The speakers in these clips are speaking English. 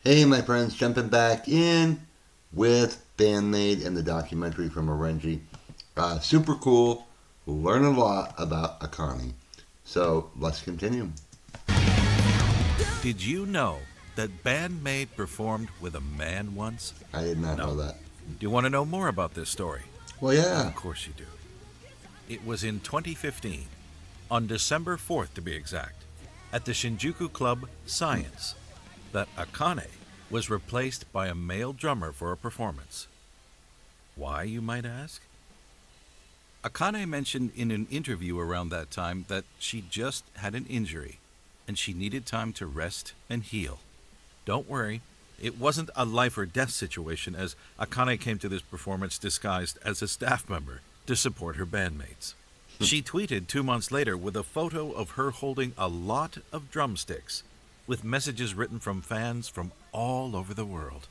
Hey, my friends, jumping back in with Bandmade and the documentary from Orenji. Super cool. We'll learn a lot about Akane. So let's continue. Did you know that Bandmate performed with a man once? I did not know No. that. Do you want to know more about this story? Well, yeah. Of course you do. It was in 2015, on December 4th to be exact, at the Shinjuku club Science, that Akane was replaced by a male drummer for a performance. Why, you might ask? Akane mentioned in an interview around that time that she just had an injury and she needed time to rest and heal. Don't worry, it wasn't a life or death situation, as Akane came to this performance disguised as a staff member to support her bandmates. She tweeted 2 months later with a photo of her holding a lot of drumsticks with messages written from fans from all over the world.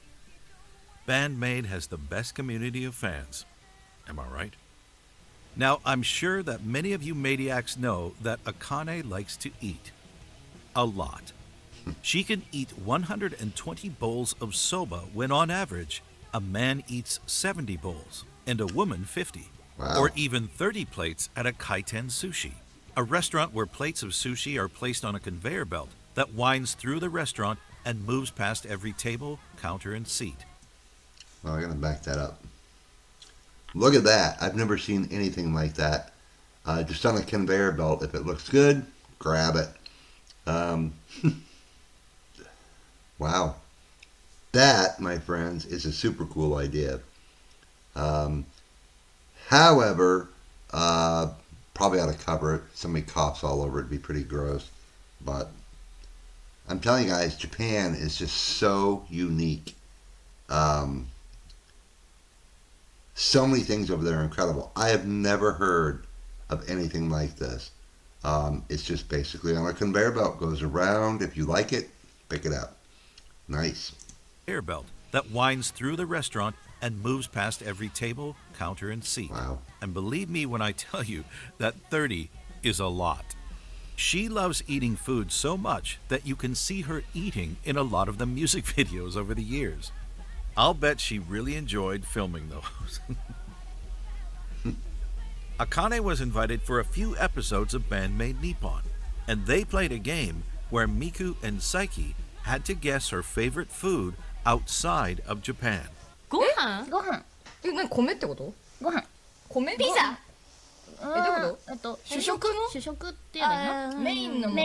Bandmate has the best community of fans. Am I right? Now, I'm sure that many of you maniacs know that Akane likes to eat. A lot. She can eat 120 bowls of soba when on average, a man eats 70 bowls and a woman 50. Wow. Or even 30 plates at a kaiten sushi, a restaurant where plates of sushi are placed on a conveyor belt that winds through the restaurant and moves past every table, counter, and seat. Well, I'm going to back that up. Look at that. I've never seen anything like that. Just on a conveyor belt. If it looks good, grab it. Wow. That, my friends, is a super cool idea. However, probably ought to cover it. Somebody coughs all over it. It'd be pretty gross. But I'm telling you guys, Japan is just so unique. So many things over there are incredible. I have never heard of anything like this. It's just basically on a conveyor belt. Goes around. If you like it, pick it up. Nice. Conveyor belt that winds through the restaurant and moves past every table, counter, and seat. Wow. And believe me when I tell you that 30 is a lot. She loves eating food so much that you can see her eating in a lot of the music videos over the years. I'll bet she really enjoyed filming those. Akane was invited for a few episodes of Bandmate Nippon, and they played a game where Miku and Saiki had to guess her favorite food outside of Japan. ご飯ご飯何米ってこと？ご飯米？ピザどういうこと主食主食っていうのメインのもの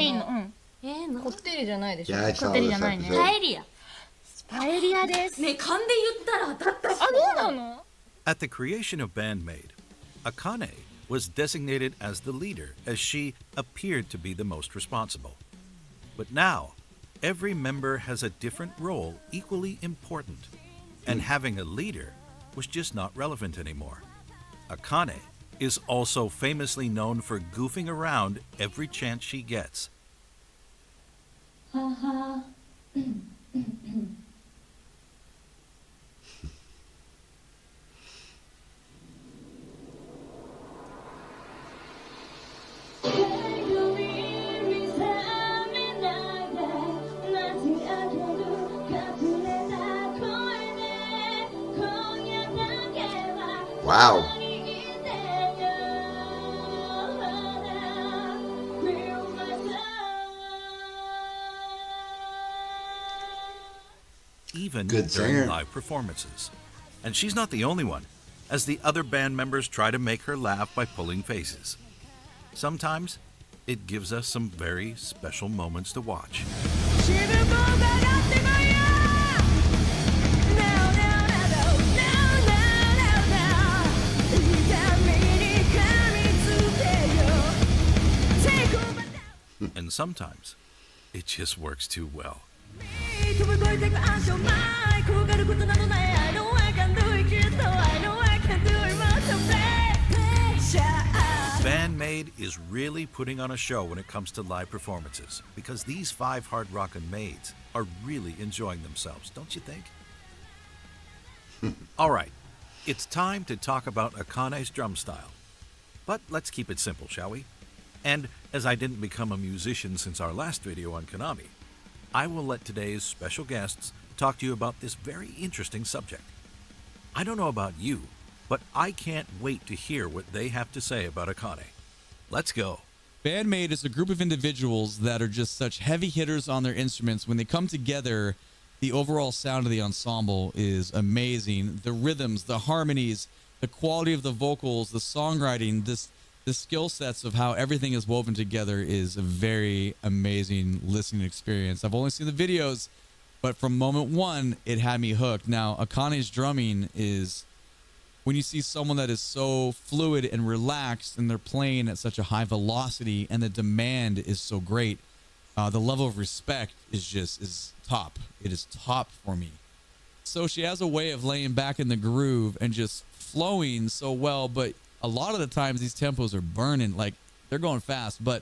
メインのこってりじゃないでしょ Yeah, I saw こってり this じゃないね episode. パエリアパエリアですね勘で言ったら当たったしあ、どうなの At the creation of Bandmate, Akane was designated as the leader as she appeared to be the most responsible. But now, every member has a different role equally important, and having a leader was just not relevant anymore. Akane is also famously known for goofing around every chance she gets. Wow. Even Good during singer. live performances. And she's not the only one, as the other band members try to make her laugh by pulling faces. Sometimes it gives us some very special moments to watch. And sometimes it just works too well. Bandmate is really putting on a show when it comes to live performances, because these 5 hard rockin' maids are really enjoying themselves, don't you think? All right, it's time to talk about Akane's drum style. But let's keep it simple, shall we? And as I didn't become a musician since our last video on Konami, I will let today's special guests talk to you about this very interesting subject. I don't know about you, but I can't wait to hear what they have to say about Akane. Let's go. Band MAID is a group of individuals that are just such heavy hitters on their instruments. When they come together, the overall sound of the ensemble is amazing. The rhythms, the harmonies, the quality of the vocals, the songwriting, the skill sets of how everything is woven together is a very amazing listening experience. I've only seen the videos, but from moment one, it had me hooked. Now, Akane's drumming is, when you see someone that is so fluid and relaxed and they're playing at such a high velocity and the demand is so great, the level of respect is top. It is top for me. So she has a way of laying back in the groove and just flowing so well, but a lot of the times these tempos are burning, like they're going fast, but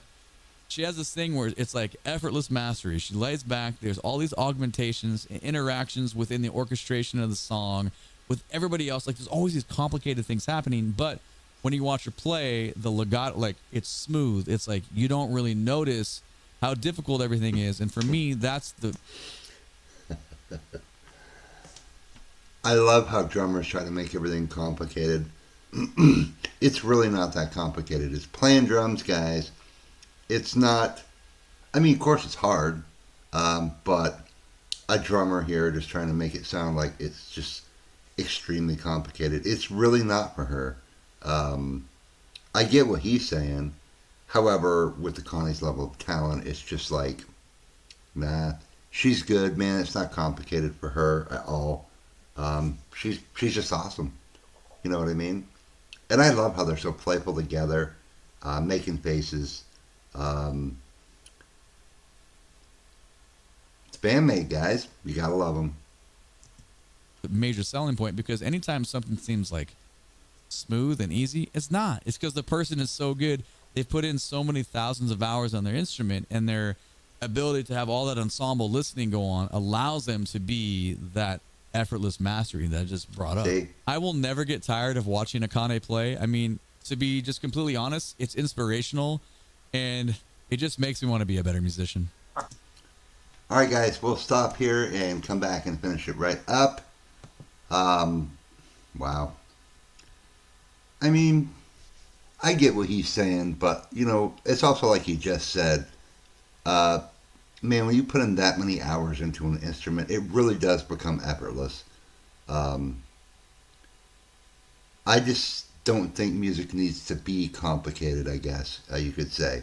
she has this thing where it's like effortless mastery. She lays back, there's all these augmentations and interactions within the orchestration of the song with everybody else. Like there's always these complicated things happening, but when you watch her play, the legato, like it's smooth. It's like you don't really notice how difficult everything is. And for me, that's the... I love how drummers try to make everything complicated. It's really not that complicated. It's playing drums, guys. It's not, I mean, of course it's hard, but a drummer here just trying to make it sound like it's just extremely complicated. It's really not for her. I get what he's saying. However, with Akane's level of talent, it's just like, nah, she's good, man. It's not complicated for her at all. She's just awesome. You know what I mean? And I love how they're so playful together, making faces. It's Band MAID, guys. You gotta love them. The major selling point, because anytime something seems like smooth and easy, it's not. It's because the person is so good. They've put in so many thousands of hours on their instrument, and their ability to have all that ensemble listening go on allows them to be that effortless mastery that I just brought up. See? I will never get tired of watching Akane play. I mean, to be just completely honest, it's inspirational, and it just makes me want to be a better musician. All right, guys, we'll stop here and come back and finish it right up. Wow. I mean, I get what he's saying, but, you know, it's also like he just said, man, when you put in that many hours into an instrument, it really does become effortless. I just don't think music needs to be complicated, I guess, you could say.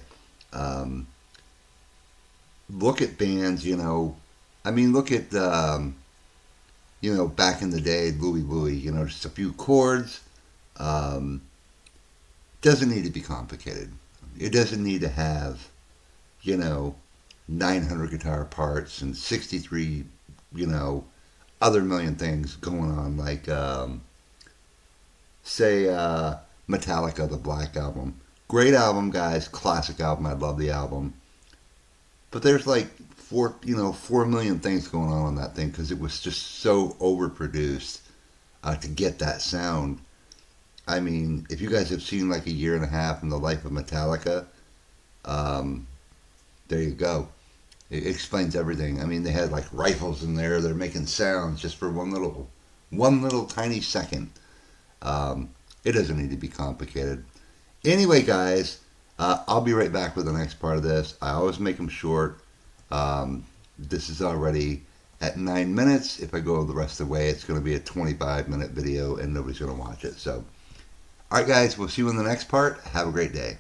Look at bands, you know, I mean, look at, you know, back in the day, Louie Louie, you know, just a few chords. Doesn't need to be complicated. It doesn't need to have, you know, 900 guitar parts and 63, you know, other million things going on, like, say, Metallica, the Black Album. Great album, guys. Classic album. I love the album. But there's like 4 million things going on that thing because it was just so overproduced to get that sound. I mean, if you guys have seen like a year and a half in the life of Metallica, there you go. It explains everything. I mean, they had like rifles in there. They're making sounds just for one little tiny second. It doesn't need to be complicated. Anyway, guys, I'll be right back with the next part of this. I always make them short. This is already at 9 minutes. If I go the rest of the way, it's going to be a 25-minute video and nobody's going to watch it. So, all right, guys, we'll see you in the next part. Have a great day.